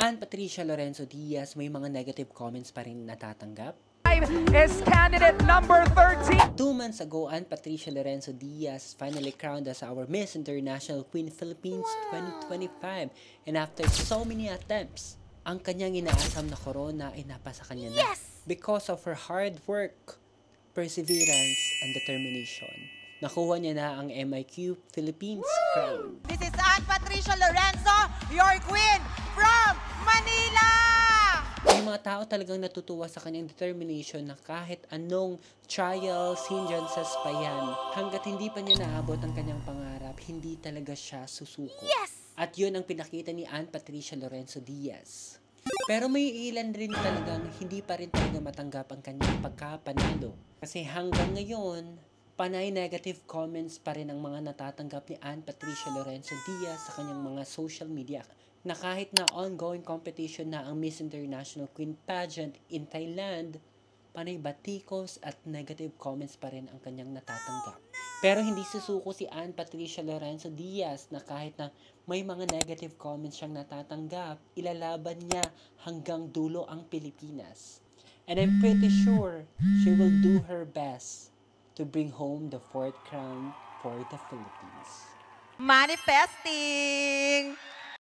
Ann Patricia Lorenzo Diaz, may mga negative comments pa rin natatanggap? Is candidate number 13. 2 months ago, Ann Patricia Lorenzo Diaz finally crowned as our Miss International Queen Philippines 2025. And after so many attempts, ang kanyang inaasam na corona ay napasa kanya na. Because of her hard work, perseverance, and determination. Nakuha niya na ang MIQ Philippines crown. This is Ann Patricia Lorenzo, your queen from Manila! May mga tao talagang natutuwa sa kanyang determination na kahit anong trials, hindrances pa yan, hanggat hindi pa niya naabot ang kanyang pangarap, hindi talaga siya susuko. At yun ang pinakita ni Ann Patricia Lorenzo Diaz. Pero may ilan rin talagang hindi pa rin talaga matanggap ang kanyang pagkapanalo. Kasi hanggang ngayon, panay negative comments pa rin ang mga natatanggap ni Ann Patricia Lorenzo Diaz sa kanyang mga social media, na kahit na ongoing competition na ang Miss International Queen Pageant in Thailand, panay batikos at negative comments pa rin ang kanyang natatanggap. Pero hindi susuko si Ann Patricia Lorenzo Diaz na kahit na may mga negative comments siyang natatanggap, ilalaban niya hanggang dulo ang Pilipinas. And I'm pretty sure she will do her best to bring home the 4th crown for the Philippines. Manifesting!